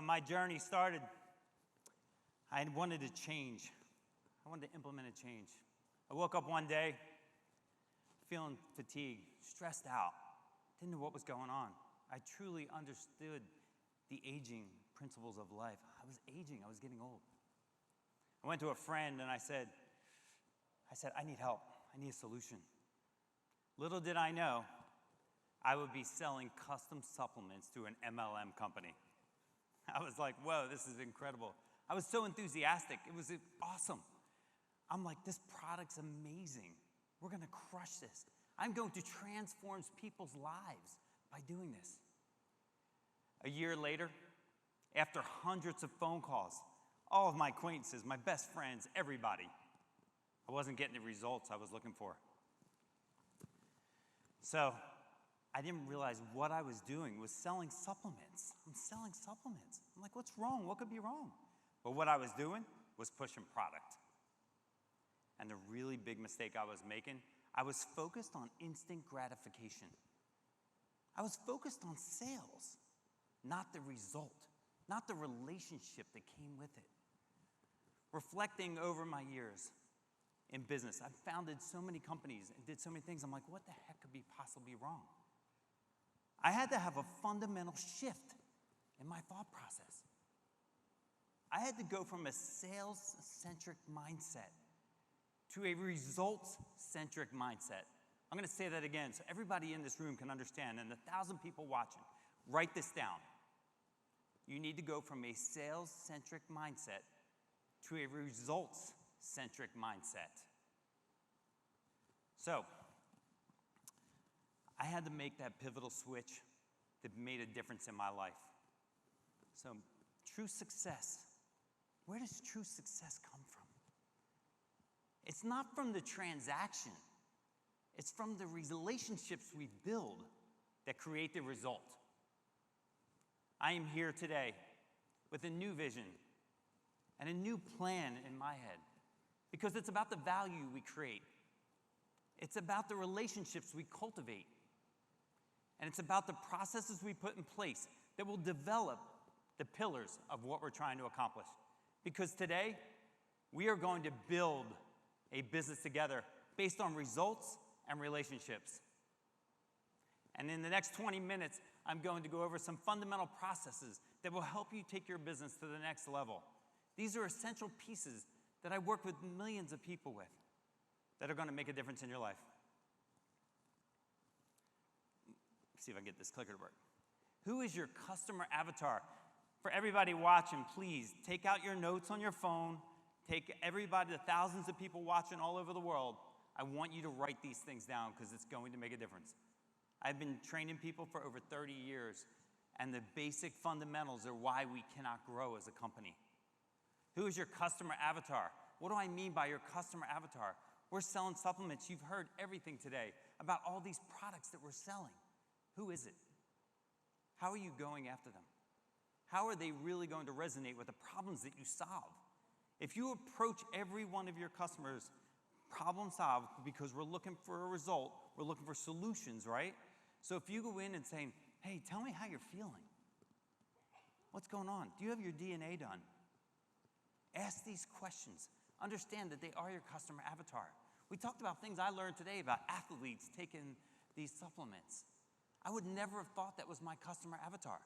my journey started, I wanted to change. I wanted to implement a change. I woke up one day feeling fatigued, stressed out, didn't know what was going on. I truly understood the aging principles of life. I was aging, I was getting old. I went to a friend and I said, I need help, I need a solution. Little did I know, I would be selling custom supplements to an MLM company. I was like, whoa, this is incredible. I was so enthusiastic, it was awesome. I'm like, this product's amazing. We're gonna crush this. I'm going to transform people's lives by doing this. A year later, after hundreds of phone calls, all of my acquaintances, my best friends, everybody, I wasn't getting the results I was looking for. So I didn't realize what I was doing was selling supplements. I'm selling supplements. I'm like, what's wrong? What could be wrong? But what I was doing was pushing product. And the really big mistake I was making, I was focused on instant gratification. I was focused on sales, not the result, not the relationship that came with it. Reflecting over my years in business, I've founded so many companies and did so many things. I'm like, what the heck could be possibly wrong? I had to have a fundamental shift in my thought process. I had to go from a sales-centric mindset to a results-centric mindset. I'm gonna say that again so everybody in this room can understand, and the 1,000 people watching, write this down. You need to go from a sales-centric mindset to a results-centric mindset. So, I had to make that pivotal switch that made a difference in my life. So, true success. Where does true success come from? It's not from the transaction. It's from the relationships we build that create the result. I am here today with a new vision and a new plan in my head because it's about the value we create. It's about the relationships we cultivate. And it's about the processes we put in place that will develop the pillars of what we're trying to accomplish. Because today, we are going to build a business together based on results and relationships. And in the next 20 minutes, I'm going to go over some fundamental processes that will help you take your business to the next level. These are essential pieces that I work with millions of people with that are going to make a difference in your life. Let's see if I can get this clicker to work. Who is your customer avatar? For everybody watching, please take out your notes on your phone. Take everybody, the thousands of people watching all over the world. I want you to write these things down because it's going to make a difference. I've been training people for over 30 years, and the basic fundamentals are why we cannot grow as a company. Who is your customer avatar? What do I mean by your customer avatar? We're selling supplements. You've heard everything today about all these products that we're selling. Who is it? How are you going after them? How are they really going to resonate with the problems that you solve? If you approach every one of your customers problem solved because we're looking for a result, we're looking for solutions, right? So if you go in and say, hey, tell me how you're feeling. What's going on? Do you have your DNA done? Ask these questions. Understand that they are your customer avatar. We talked about things I learned today about athletes taking these supplements. I would never have thought that was my customer avatar.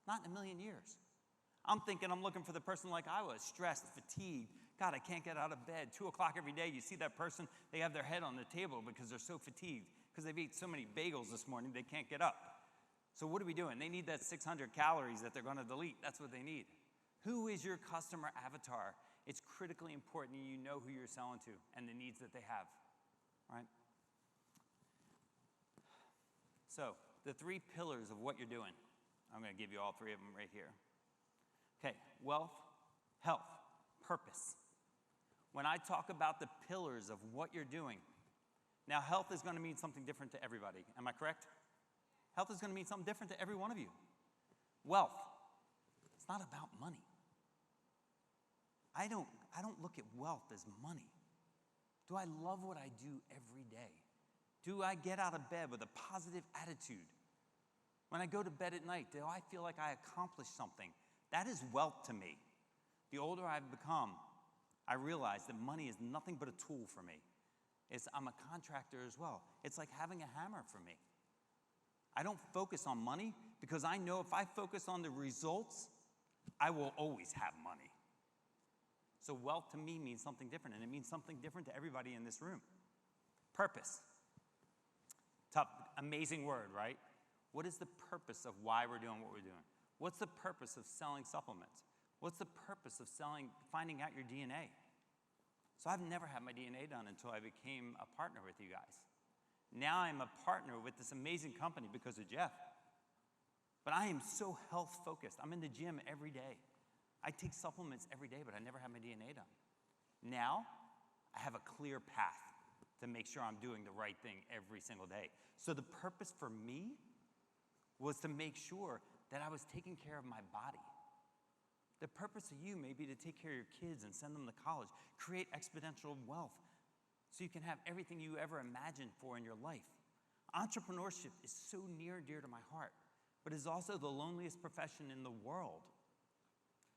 Not in a million years. I'm thinking I'm looking for the person like I was, stressed, fatigued. God, I can't get out of bed. 2 o'clock every day, you see that person, they have their head on the table because they're so fatigued, because they've eaten so many bagels this morning, they can't get up. So what are we doing? They need that 600 calories that they're gonna delete. That's what they need. Who is your customer avatar? It's critically important that you know who you're selling to and the needs that they have, right? So, the 3 pillars of what you're doing. I'm gonna give you all 3 of them right here. Okay, wealth, health, purpose. When I talk about the pillars of what you're doing, now health is gonna mean something different to everybody, am I correct? Health is gonna mean something different to every one of you. Wealth, it's not about money. I don't look at wealth as money. Do I love what I do every day? Do I get out of bed with a positive attitude? When I go to bed at night, do I feel like I accomplished something? That is wealth to me. The older I've become, I realize that money is nothing but a tool for me. I'm a contractor as well. It's like having a hammer for me. I don't focus on money because I know if I focus on the results, I will always have money. So wealth to me means something different, and it means something different to everybody in this room. Purpose. Tough, amazing word, right? What is the purpose of why we're doing what we're doing? What's the purpose of selling supplements? What's the purpose of finding out your DNA? So I've never had my DNA done until I became a partner with you guys. Now I'm a partner with this amazing company because of Jeff. But I am so health focused. I'm in the gym every day. I take supplements every day, but I never had my DNA done. Now I have a clear path to make sure I'm doing the right thing every single day. So the purpose for me was to make sure that I was taking care of my body. The purpose of you may be to take care of your kids and send them to college, create exponential wealth so you can have everything you ever imagined for in your life. Entrepreneurship is so near and dear to my heart, but it's also the loneliest profession in the world.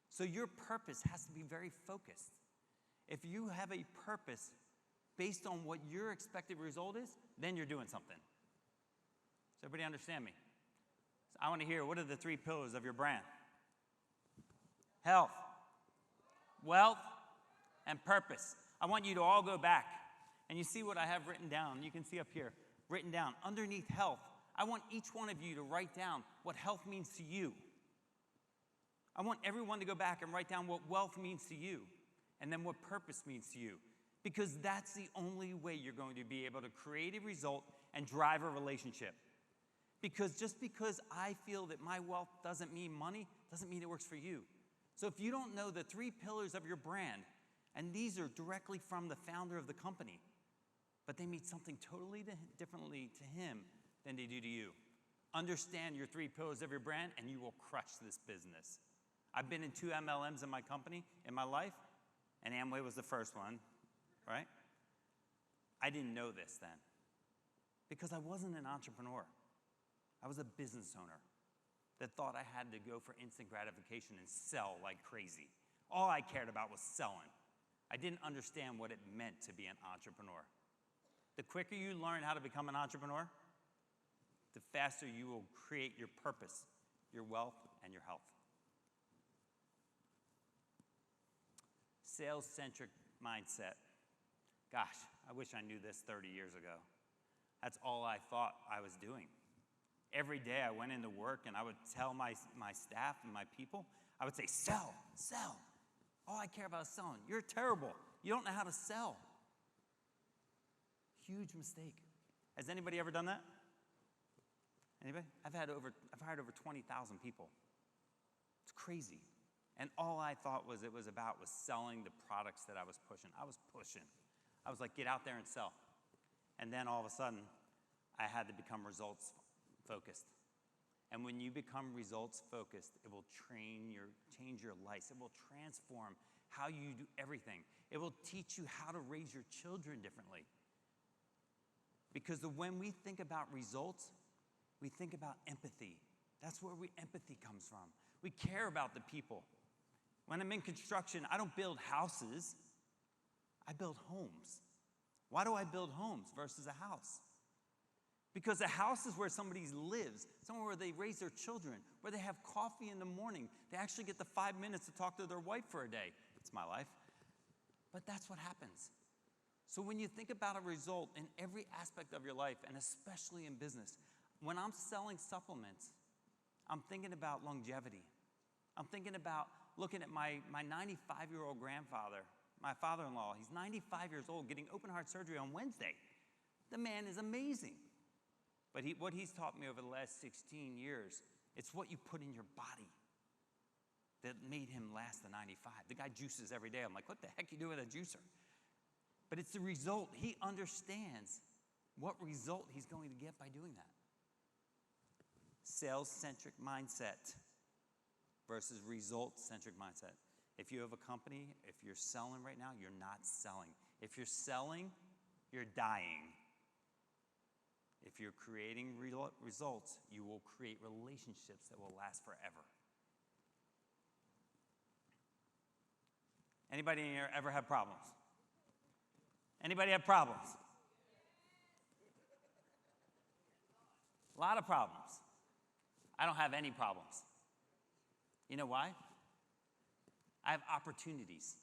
So your purpose has to be very focused. If you have a purpose based on what your expected result is, then you're doing something. Does everybody understand me? So I want to hear, what are the 3 pillars of your brand? Health, wealth, and purpose. I want you to all go back, and you see what I have written down. You can see up here, written down. Underneath health, I want each one of you to write down what health means to you. I want everyone to go back and write down what wealth means to you, and then what purpose means to you. Because that's the only way you're going to be able to create a result and drive a relationship. Because just because I feel that my wealth doesn't mean money, doesn't mean it works for you. So if you don't know the 3 pillars of your brand, and these are directly from the founder of the company, but they mean something totally differently to him than they do to you. Understand your 3 pillars of your brand, and you will crush this business. I've been in 2 MLMs in my company, in my life, and Amway was the first one, right? I didn't know this then because I wasn't an entrepreneur. I was a business owner that thought I had to go for instant gratification and sell like crazy. All I cared about was selling. I didn't understand what it meant to be an entrepreneur. The quicker you learn how to become an entrepreneur, the faster you will create your purpose, your wealth, and your health. Sales-centric mindset. Gosh, I wish I knew this 30 years ago. That's all I thought I was doing. Every day I went into work and I would tell my staff and my people, I would say, sell, sell. All I care about is selling. You're terrible. You don't know how to sell. Huge mistake. Has anybody ever done that? Anybody? I've hired over 20,000 people. It's crazy. And all I thought it was about was selling the products that I was pushing. I was pushing. I was like, get out there and sell. And then all of a sudden, I had to become results focused. And when you become results focused, it will change your life. It will transform how you do everything. It will teach you how to raise your children differently. Because when we think about results, we think about empathy. That's where empathy comes from. We care about the people. When I'm in construction, I don't build houses. I build homes. Why do I build homes versus a house? Because a house is where somebody lives, somewhere where they raise their children, where they have coffee in the morning. They actually get the 5 minutes to talk to their wife for a day. It's my life. But that's what happens. So when you think about a result in every aspect of your life, and especially in business, when I'm selling supplements, I'm thinking about longevity. I'm thinking about looking at my 95-year-old grandfather, my father-in-law. He's 95 years old, getting open heart surgery on Wednesday. The man is amazing. But what he's taught me over the last 16 years, it's what you put in your body that made him last to 95. The guy juices every day. I'm like, what the heck you do with a juicer? But it's the result. He understands what result he's going to get by doing that. Sales-centric mindset versus result-centric mindset. If you have a company, if you're selling right now, you're not selling. If you're selling, you're dying. If you're creating results, you will create relationships that will last forever. Anybody in here ever have problems? Anybody have problems? A lot of problems. I don't have any problems. You know why? I have opportunities.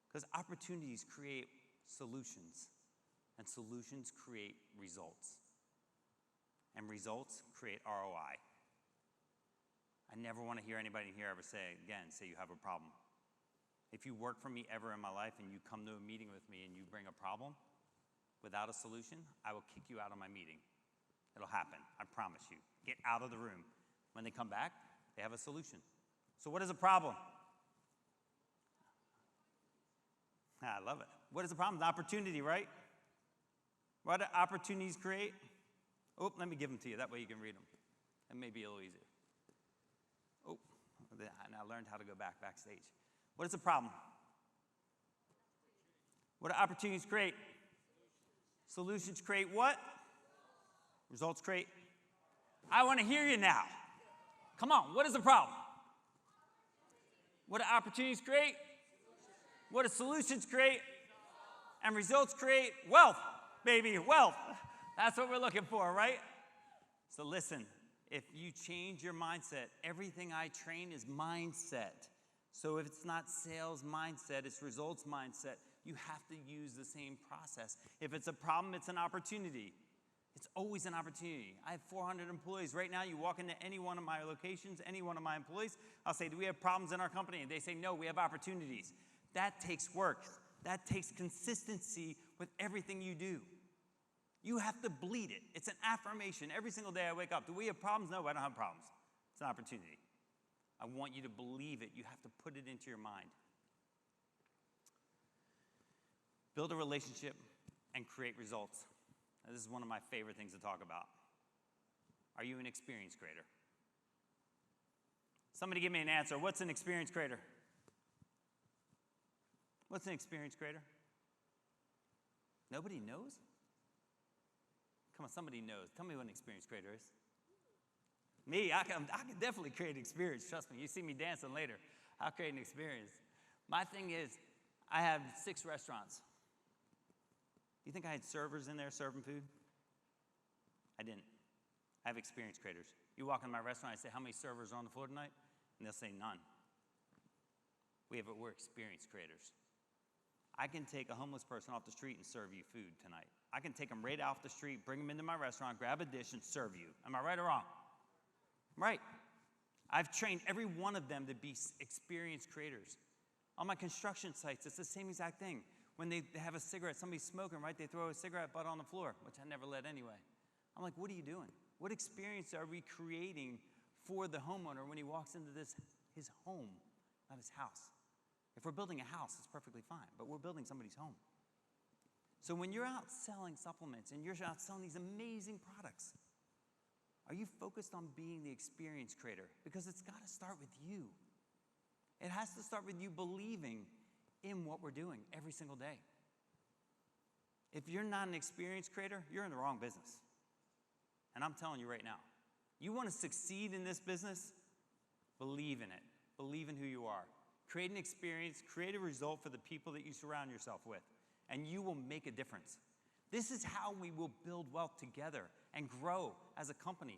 Because opportunities create solutions, and solutions create results. And results create ROI. I never want to hear anybody here ever say you have a problem. If you work for me ever in my life and you come to a meeting with me and you bring a problem without a solution, I will kick you out of my meeting. It'll happen, I promise you. Get out of the room. When they come back, they have a solution. So what is a problem? I love it. What is the problem? The opportunity, right? What do opportunities create? Oh, let me give them to you. That way you can read them. It may be a little easier. Oh, and I learned how to go backstage. What is the problem? What do opportunities create? Solutions create what? Results create. I want to hear you now. Come on, what is the problem? What do opportunities create? What do solutions create? And results create wealth, baby, wealth. That's what we're looking for, right? So listen, if you change your mindset, everything I train is mindset. So if it's not sales mindset, it's results mindset. You have to use the same process. If it's a problem, it's an opportunity. It's always an opportunity. I have 400 employees. Right now, you walk into any one of my locations, any one of my employees, I'll say, do we have problems in our company? And they say, no, we have opportunities. That takes work. That takes consistency with everything you do. You have to bleed it. It's an affirmation. Every single day I wake up, do we have problems? No, I don't have problems. It's an opportunity. I want you to believe it. You have to put it into your mind. Build a relationship and create results. Now, this is one of my favorite things to talk about. Are you an experience creator? Somebody give me an answer. What's an experience creator? What's an experience creator? Nobody knows? Come on, somebody knows. Tell me what an experience creator is. Me, I can definitely create an experience. Trust me. You see me dancing later. I'll create an experience. My thing is, I have 6 restaurants. You think I had servers in there serving food? I didn't. I have experience creators. You walk in my restaurant, I say, how many servers are on the floor tonight? And they'll say none. We're experience creators. I can take a homeless person off the street and serve you food tonight. I can take them right off the street, bring them into my restaurant, grab a dish, and serve you. Am I right or wrong? Right. I've trained every one of them to be experience creators. On my construction sites, it's the same exact thing. When they have a cigarette, somebody's smoking, right? They throw a cigarette butt on the floor, which I never let anyway. I'm like, what are you doing? What experience are we creating for the homeowner when he walks into his home, not his house? If we're building a house, it's perfectly fine, but we're building somebody's home. So when you're out selling supplements and you're out selling these amazing products, are you focused on being the experience creator? Because it's got to start with you. It has to start with you believing in what we're doing every single day. If you're not an experience creator, you're in the wrong business. And I'm telling you right now, you want to succeed in this business, believe in it. Believe in who you are. Create an experience, create a result for the people that you surround yourself with, and you will make a difference. This is how we will build wealth together and grow as a company.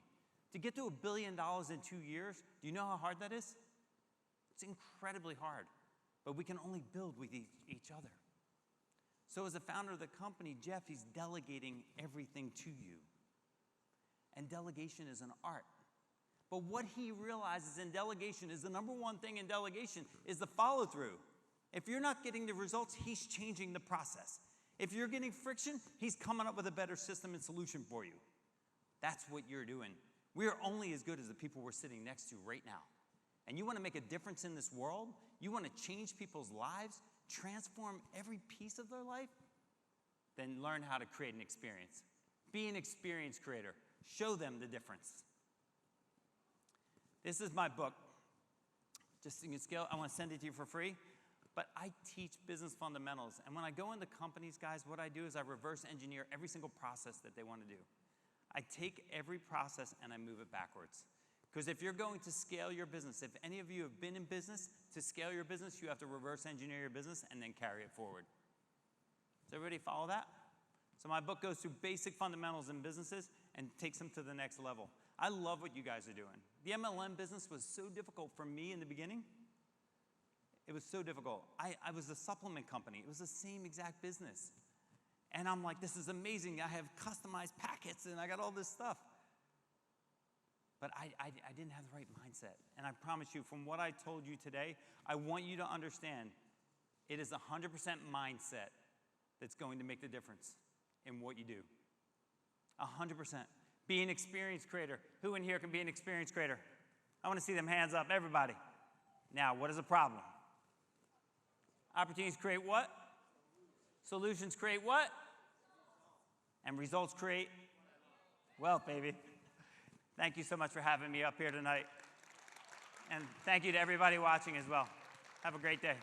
To get to $1 billion in 2 years, do you know how hard that is? It's incredibly hard, but we can only build with each other. So as a founder of the company, Jeff, he's delegating everything to you. And delegation is an art. But what he realizes in delegation is the number one thing in delegation is the follow-through. If you're not getting the results, he's changing the process. If you're getting friction, he's coming up with a better system and solution for you. That's what you're doing. We are only as good as the people we're sitting next to right now. And you want to make a difference in this world? You want to change people's lives, transform every piece of their life? Then learn how to create an experience. Be an experience creator. Show them the difference. This is my book. Just so you can scale, I want to send it to you for free. But I teach business fundamentals. And when I go into companies, guys, what I do is I reverse engineer every single process that they want to do. I take every process and I move it backwards. Because if you're going to scale your business, if any of you have been in business, to scale your business, you have to reverse engineer your business and then carry it forward. Does everybody follow that? So my book goes through basic fundamentals in businesses and takes them to the next level. I love what you guys are doing. The MLM business was so difficult for me in the beginning. It was so difficult. I was a supplement company. It was the same exact business. And I'm like, this is amazing. I have customized packets and I got all this stuff. But I didn't have the right mindset. And I promise you, from what I told you today, I want you to understand it is 100% mindset that's going to make the difference in what you do. 100%. Be an experience creator. Who in here can be an experience creator? I want to see them hands up, everybody. Now, what is the problem? Opportunities create what? Solutions create what? And results create wealth, baby. Thank you so much for having me up here tonight. And thank you to everybody watching as well. Have a great day.